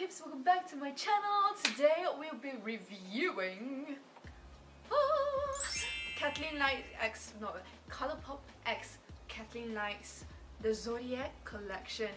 peeps, welcome back to my channel. Today we'll be reviewing Kathleen Light X, no, Colourpop X Kathleen Light's the Zodiac collection.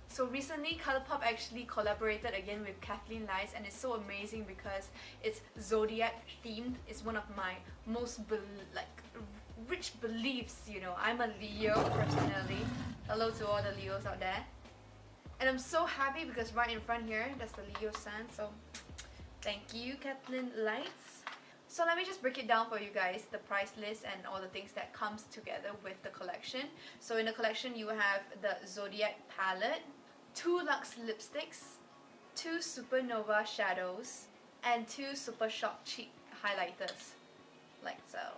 So recently Colourpop actually collaborated again with Kathleen Lights, and it's so amazing because it's Zodiac themed. It's one of my most rich beliefs, you know. I'm a Leo personally. Hello to all the Leos out there. And I'm so happy because right in front here, that's the Leo sun. So thank you, Kathleen Lights. So let me just break it down for you guys, the price list and all the things that comes together with the collection. So in the collection you have the Zodiac Palette, 2 LUX Lipsticks, 2 Supernova Shadows, and 2 Super Shock Cheek Highlighters. Like so.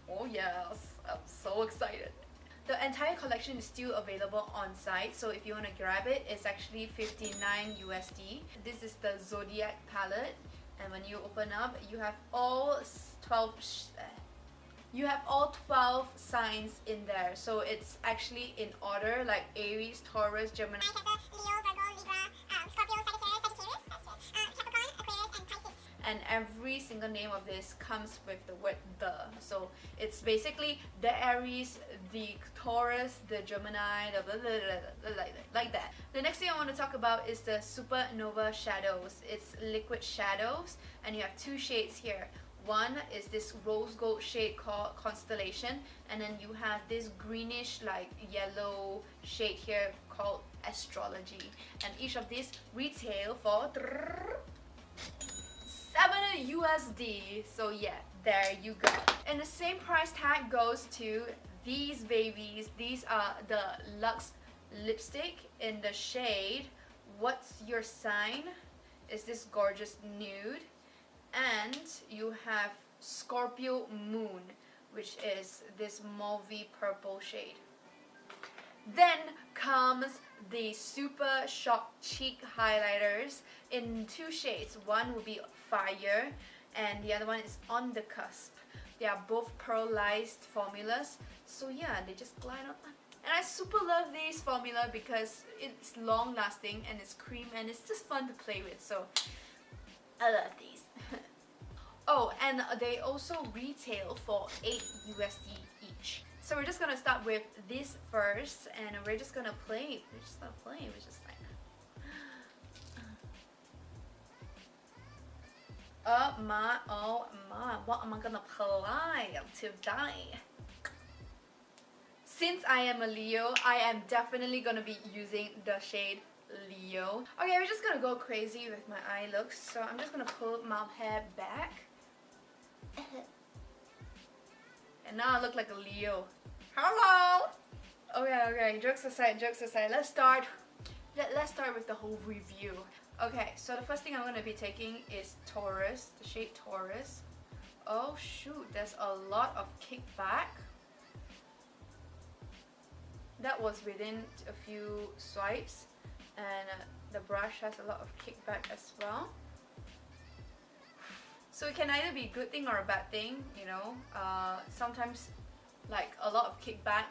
Oh yes, I'm so excited. The entire collection is still available on site, so if you want to grab it, it's actually $59 USD. This is the Zodiac palette, and when you open up, you have all 12 signs in there. So it's actually in order, like Aries, Taurus, Gemini, Leo, Virgo, Libra, Scorpio, Sagittarius, Capricorn, Aquarius, and Pisces. And every single name of this comes with the word "the." So it's basically the Aries, the Taurus, the Gemini, the blah, blah, blah, blah, like that. The next thing I want to talk about is the Supernova Shadows. It's liquid shadows, and you have 2 shades here. One is this rose gold shade called Constellation, and then you have this greenish like yellow shade here called Astrology. And each of these retail for $7 USD. So yeah, there you go. And the same price tag goes to these babies. These are the LUX Lipstick in the shade What's Your Sign? Is this gorgeous nude. And you have Scorpio Moon, which is this mauvey purple shade. Then comes the Super Shock Cheek Highlighters in 2 shades. One will be Fire and the other one is On the Cusp. They are both pearlized formulas, so yeah, they just glide on. And I super love these formula because it's long lasting and it's cream and it's just fun to play with, so I love these. Oh, and they also retail for $8 USD each. So we're just gonna start with this first, and we're just gonna play. We're just like, oh my, what am I gonna play today? Since I am a Leo, I am definitely gonna be using the shade Leo. Okay, we're just gonna go crazy with my eye looks. So I'm just gonna pull my hair back. And now I look like a Leo. Hello! Okay, jokes aside. Let's start with the whole review. Okay, so the first thing I'm gonna be taking is Taurus, the shade Taurus. Oh shoot, there's a lot of kickback. That was within a few swipes, and the brush has a lot of kickback as well. So it can either be a good thing or a bad thing, you know. Sometimes like a lot of kickback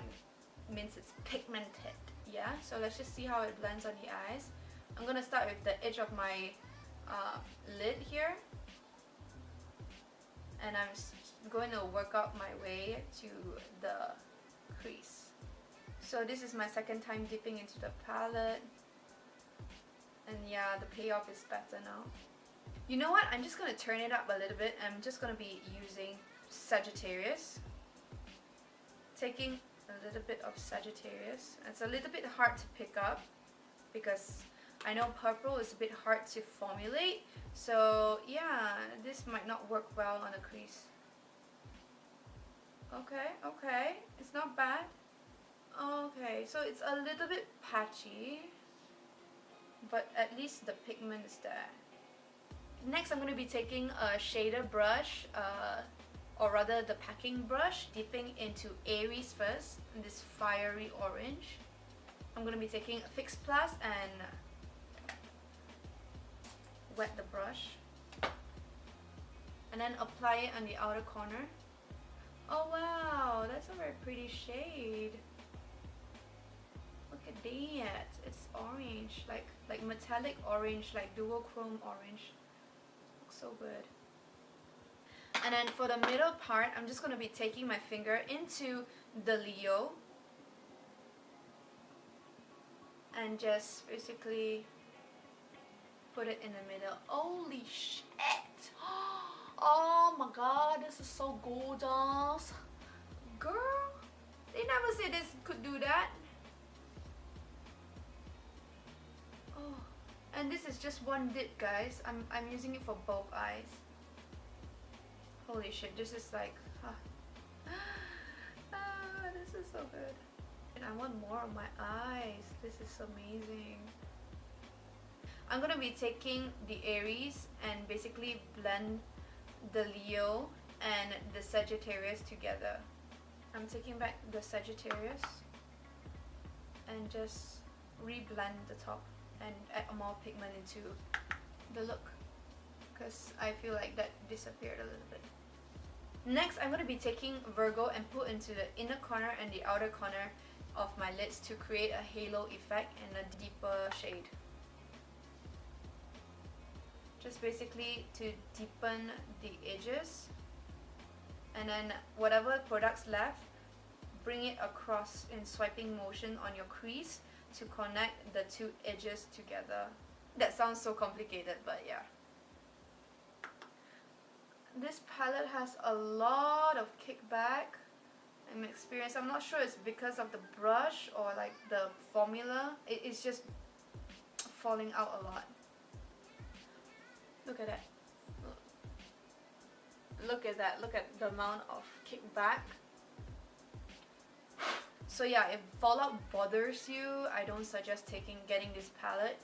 means it's pigmented, yeah. So let's just see how it blends on the eyes. I'm gonna start with the edge of my lid here, and I'm going to work out my way to the crease. So this is my second time dipping into the palette, and yeah, the payoff is better now. You know what? I'm just gonna turn it up a little bit. I'm just gonna be using Sagittarius. Taking a little bit of Sagittarius. It's a little bit hard to pick up because I know purple is a bit hard to formulate. So yeah, this might not work well on the crease. Okay, it's not bad. Okay, so it's a little bit patchy, but at least the pigment is there. Next, I'm going to be taking a shader brush, or rather the packing brush, dipping into Aries first, in this fiery orange. I'm going to be taking Fix Plus and wet the brush, and then apply it on the outer corner. Oh wow, that's a very pretty shade. Look at that, it's orange, like metallic orange, like duochrome orange. Looks so good. And then for the middle part, I'm just going to be taking my finger into the Leo and just basically put it in the middle. Holy shit! Oh my god, this is so gorgeous. Girl, they never said this could do that. Oh, and this is just one dip, guys. I'm using it for both eyes. Holy shit, this is like this is so good. And I want more on my eyes. This is amazing. I'm gonna be taking the Aries and basically blend the Leo and the Sagittarius together. I'm taking back the Sagittarius and just reblend the top and add more pigment into the look, because I feel like that disappeared a little bit. Next, I'm going to be taking Virgo and put into the inner corner and the outer corner of my lids to create a halo effect in a deeper shade. Just basically to deepen the edges, and then whatever products left, bring it across in swiping motion on your crease to connect the two edges together. That sounds so complicated, but yeah. This palette has a lot of kickback in my experience. I'm not sure it's because of the brush or like the formula. It's just falling out a lot. Look at that. Look at that. Look at the amount of kickback. So yeah, if fallout bothers you, I don't suggest getting this palette,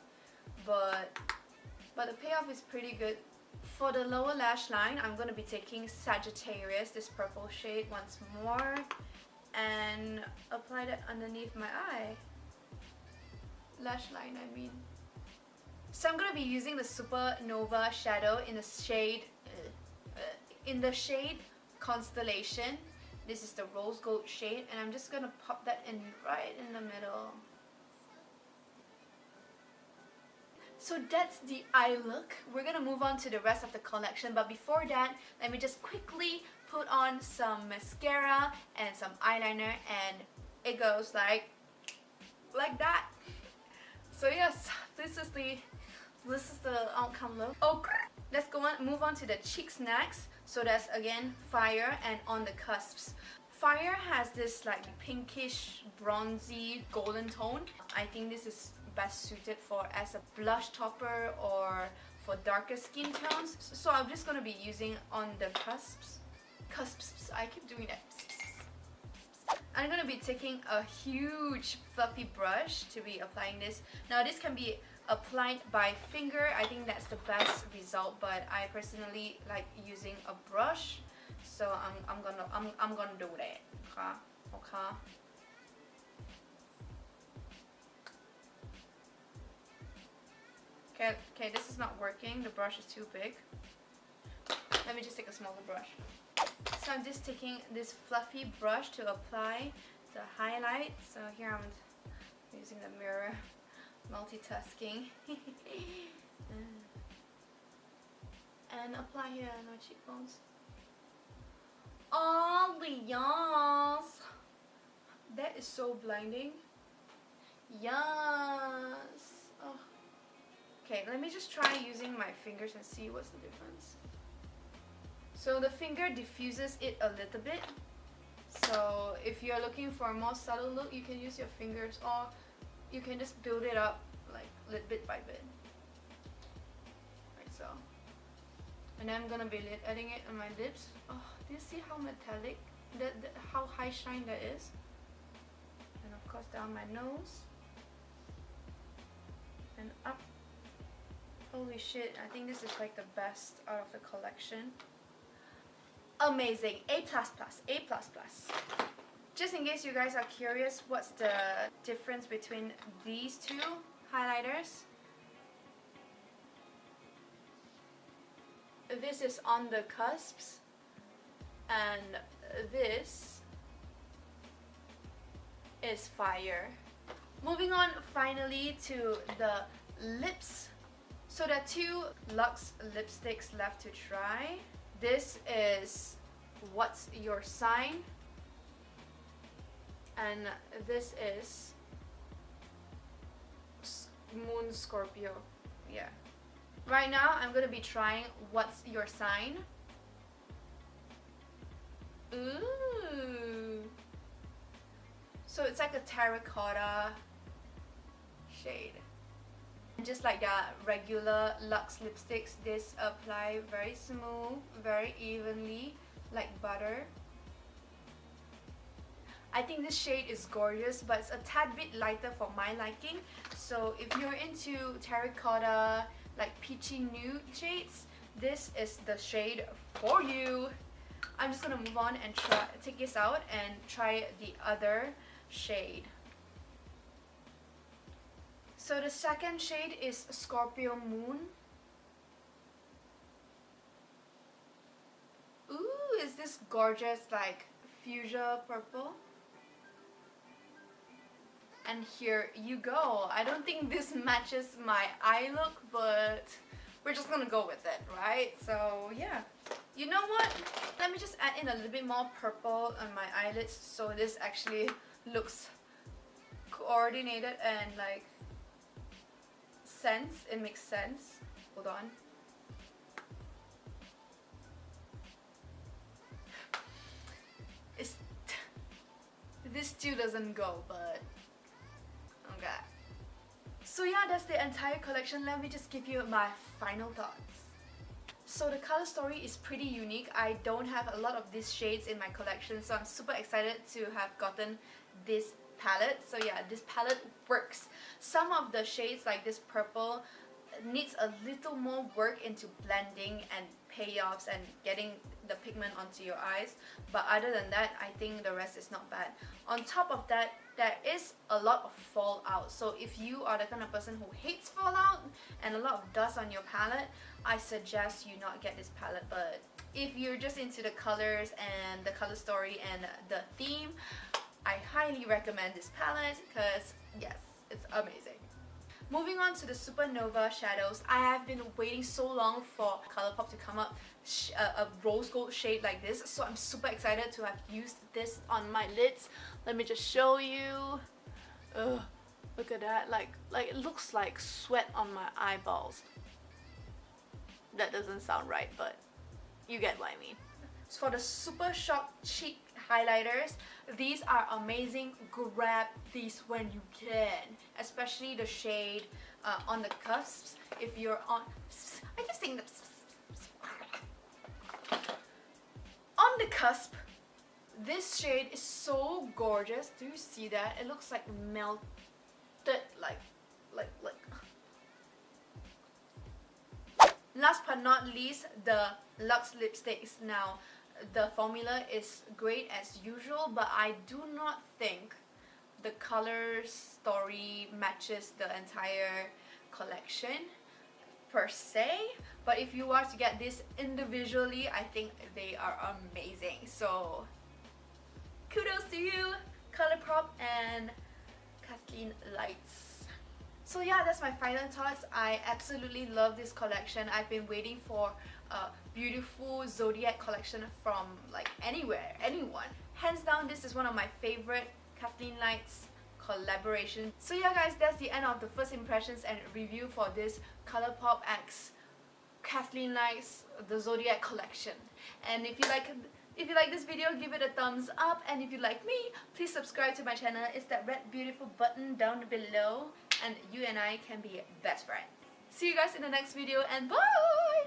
but the payoff is pretty good. For the lower lash line, I'm going to be taking Sagittarius, this purple shade, once more, and apply that underneath my eye. Lash line, I mean. So I'm going to be using the Supernova Shadow in the shade Constellation. This is the rose gold shade, and I'm just going to pop that in right in the middle. So that's the eye look. We're gonna move on to the rest of the collection, but before that, let me just quickly put on some mascara and some eyeliner, and it goes like that. So yes, this is the outcome look. Okay, let's move on to the cheeks next. So that's again Fire and On the Cusps. Fire has this like pinkish, bronzy, golden tone. I think this is best suited for as a blush topper or for darker skin tones. So I'm just going to be using On the Cusps. I keep doing that. I'm going to be taking a huge fluffy brush to be applying this. Now this can be applied by finger. I think that's the best result, but I personally like using a brush. So I'm gonna do that. Okay. Okay, this is not working. The brush is too big. Let me just take a smaller brush. So I'm just taking this fluffy brush to apply the highlight. So here I'm using the mirror, multitasking. And apply here on my cheekbones. Oh, yes! That is so blinding. Yes! Oh. Okay, let me just try using my fingers and see what's the difference. So the finger diffuses it a little bit. So if you're looking for a more subtle look, you can use your fingers, or you can just build it up like bit by bit. Like so. And then I'm gonna be adding it on my lips. Oh, do you see how metallic, how high shine that is? And of course down my nose. And up. Holy shit, I think this is like the best out of the collection. Amazing, A++, A++. Just in case you guys are curious, what's the difference between these two highlighters? This is On the Cusps, and this is Fire. Moving on finally to the lips. So there are 2 LUX lipsticks left to try. This is What's Your Sign, and this is Moon Scorpio. Yeah. Right now I'm gonna be trying What's Your Sign. Ooh. So it's like a terracotta shade. And just like the regular LUX lipsticks, this apply very smooth, very evenly, like butter. I think this shade is gorgeous, but it's a tad bit lighter for my liking. So if you're into terracotta, like peachy nude shades, this is the shade for you. I'm just gonna move on and take this out and try the other shade. So the second shade is Scorpio Moon. Ooh, is this gorgeous like fuchsia purple? And here you go. I don't think this matches my eye look, but we're just gonna go with it, right? So yeah. You know what? Let me just add in a little bit more purple on my eyelids so this actually looks coordinated and like sense. It makes sense. Hold on. This still doesn't go, but okay. So yeah, that's the entire collection. Let me just give you my final thoughts. So the color story is pretty unique. I don't have a lot of these shades in my collection, so I'm super excited to have gotten this palette. So yeah, this palette works. Some of the shades like this purple needs a little more work into blending and payoffs and getting the pigment onto your eyes, but other than that, I think the rest is not bad. On top of that, there is a lot of fallout, so if you are the kind of person who hates fallout and a lot of dust on your palette, I suggest you not get this palette. But if you're just into the colors and the color story and the theme, I highly recommend this palette because yes, it's amazing. Moving on to the Supernova Shadows, I have been waiting so long for Colourpop to come up a rose gold shade like this, so I'm super excited to have used this on my lids. Let me just show you. Ugh, look at that, like it looks like sweat on my eyeballs. That doesn't sound right, but you get what I mean. So for the Super Shock Cheek highlighters, these are amazing. Grab these when you can, especially the shade on the cusps. If you're on, I just think on the cusp, this shade is so gorgeous. Do you see that? It looks like melted, like. Last but not least, the LUX lipsticks. Now, the formula is great as usual, but I do not think the color story matches the entire collection per se. But if you are to get this individually, I think they are amazing. So kudos to you, Colourpop and Kathleen Lights. So yeah, that's my final thoughts. I absolutely love this collection. I've been waiting for a beautiful Zodiac collection from like anywhere, anyone. Hands down, this is one of my favorite Kathleen Lights collaboration. So yeah guys, that's the end of the first impressions and review for this Colourpop X Kathleen Lights the Zodiac collection. And if you like this video, give it a thumbs up, and if you like me, please subscribe to my channel. It's that red beautiful button down below, and you and I can be best friends. See you guys in the next video, and bye!